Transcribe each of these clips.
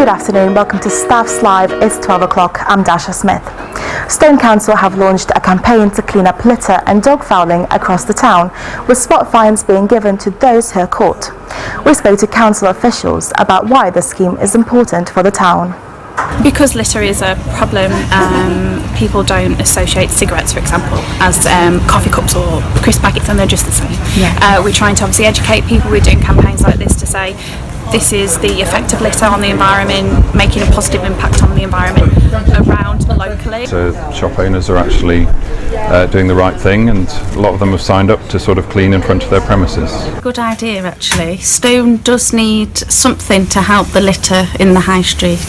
Good afternoon, welcome to Staffs Live. It's 12 o'clock, I'm Dasha Smith. Stone Council have launched a campaign to clean up litter and dog fouling across the town, with spot fines being given to those who are caught. We spoke to council officials about why the scheme is important for the town. Because litter is a problem, people don't associate cigarettes, for example, as coffee cups or crisp packets, and they're just the same. Yeah. We're trying to obviously educate people. We're doing campaigns like this to say this is the effect of litter on the environment, making a positive impact on the environment around locally. So shop owners are actually doing the right thing, and a lot of them have signed up to sort of clean in front of their premises. Good idea, actually. Stone does need something to help the litter in the high street.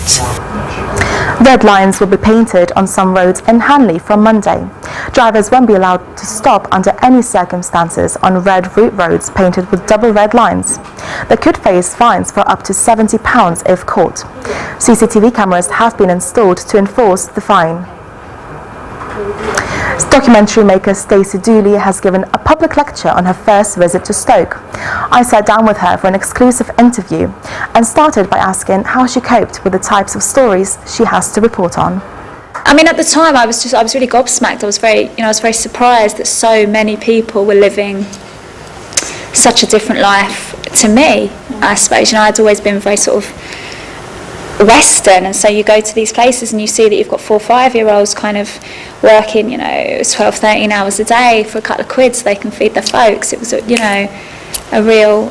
Red lines will be painted on some roads in Hanley from Monday. Drivers won't be allowed to stop under any circumstances on red route roads painted with double red lines. They could face fines for up to £70 if caught. CCTV cameras have been installed to enforce the fine. Documentary maker Stacey Dooley has given a public lecture on her first visit to Stoke. I sat down with her for an exclusive interview and started by asking how she coped with the types of stories she has to report on. I mean, at the time I was really gobsmacked. I was very surprised that so many people were living such a different life to me, I suppose. I'd always been very sort of Western, and so you go to these places and you see that you've got 4 or 5-year-olds kind of working 12-13 hours a day for a couple of quid so they can feed their folks. It was a real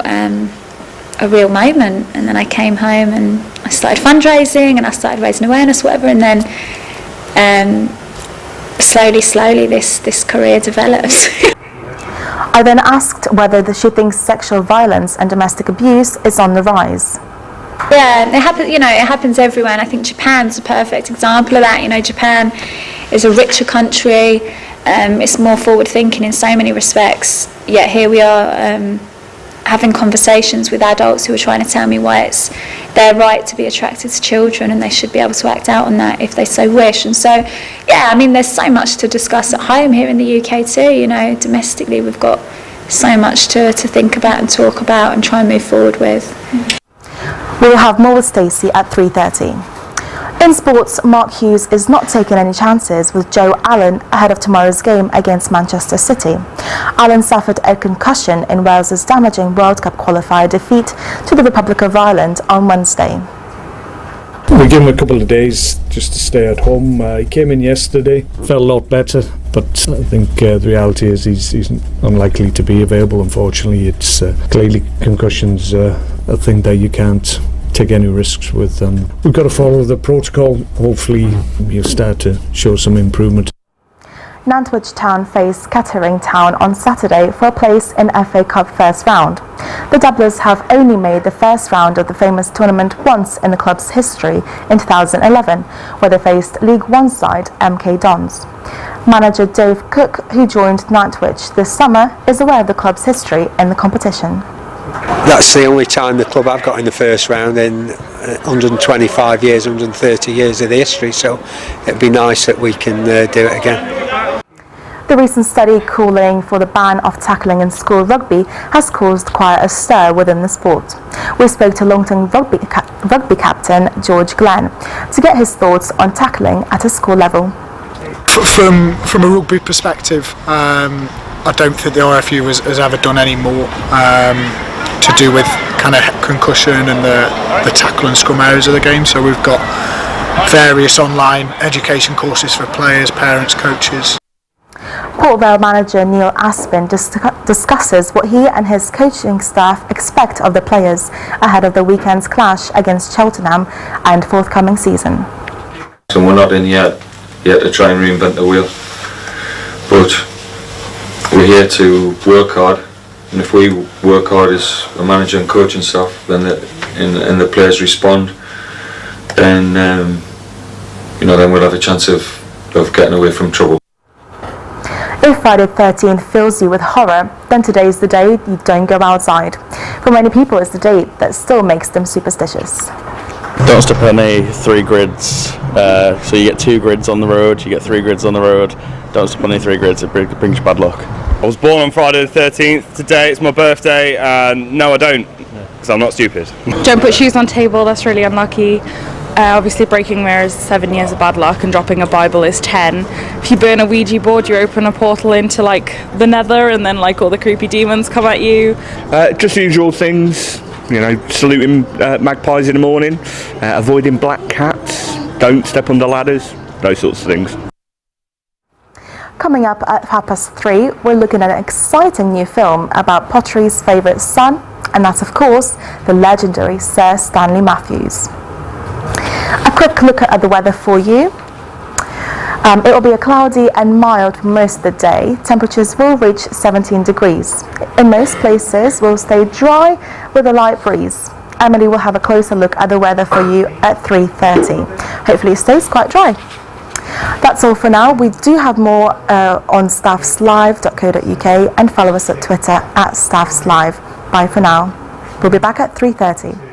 moment. And then I came home and I started fundraising and I started raising awareness, whatever, and then slowly this career develops. I then asked whether she thinks sexual violence and domestic abuse is on the rise. Yeah, it happens everywhere, and I think Japan's a perfect example of that. Japan is a richer country, it's more forward-thinking in so many respects, yet here we are having conversations with adults who are trying to tell me why it's their right to be attracted to children and they should be able to act out on that if they so wish. And so, yeah, I mean, there's so much to discuss at home here in the UK too. Domestically we've got so much to think about and talk about and try and move forward with. We will have more with Stacey at 3:30. In sports, Mark Hughes is not taking any chances with Joe Allen ahead of tomorrow's game against Manchester City. Allen suffered a concussion in Wales's damaging World Cup qualifier defeat to the Republic of Ireland on Wednesday. We gave him a couple of days just to stay at home. He came in yesterday, felt a lot better, but I think the reality is he's unlikely to be available, unfortunately. It's clearly concussions a thing that you can't take any risks with. We've got to follow the protocol. Hopefully you'll start to show some improvement. Nantwich Town face Kettering Town on Saturday for a place in FA Cup first round. The Doublers have only made the first round of the famous tournament once in the club's history in 2011, where they faced League One side MK Dons. Manager Dave Cook, who joined Nantwich this summer, is aware of the club's history in the competition. That's the only time the club have got in the first round in 125 years, 130 years of the history, so it'd be nice that we can do it again. The recent study calling for the ban of tackling in school rugby has caused quite a stir within the sport. We spoke to long-term rugby captain George Glenn to get his thoughts on tackling at a school level. From a rugby perspective, I don't think the RFU has ever done any more to do with kind of concussion and the tackle and scrum areas of the game. So we've got various online education courses for players, parents, coaches. Port Vale manager Neil Aspin discusses what he and his coaching staff expect of the players ahead of the weekend's clash against Cheltenham and forthcoming season. So we're not in yet to try and reinvent the wheel, but we're here to work hard, and if we work hard as a manager and coaching staff, then the players respond, then then we'll have a chance of getting away from trouble. If Friday the 13th fills you with horror, then today is the day you don't go outside. For many people, it's the date that still makes them superstitious. Don't step on any 3 grids, so you get 2 grids on the road, you get 3 grids on the road. Don't step on any 3 grids, it brings you bad luck. I was born on Friday the 13th, today it's my birthday, and no I don't, because I'm not stupid. Don't put shoes on table, that's really unlucky. Obviously breaking mirrors is 7 years of bad luck and dropping a Bible is 10. If you burn a Ouija board, you open a portal into like the nether and then like all the creepy demons come at you. Just the usual things, you know, saluting magpies in the morning, avoiding black cats, don't step under ladders, those sorts of things. Coming up at 3:30, we're looking at an exciting new film about pottery's favourite son, and that's of course the legendary Sir Stanley Matthews. A quick look at the weather for you. It will be a cloudy and mild for most of the day. Temperatures will reach 17 degrees. In most places, we'll stay dry with a light breeze. Emily will have a closer look at the weather for you at 3:30. Hopefully it stays quite dry. That's all for now. We do have more on StaffsLive.co.uk and follow us at Twitter at StaffsLive. Bye for now. We'll be back at 3:30.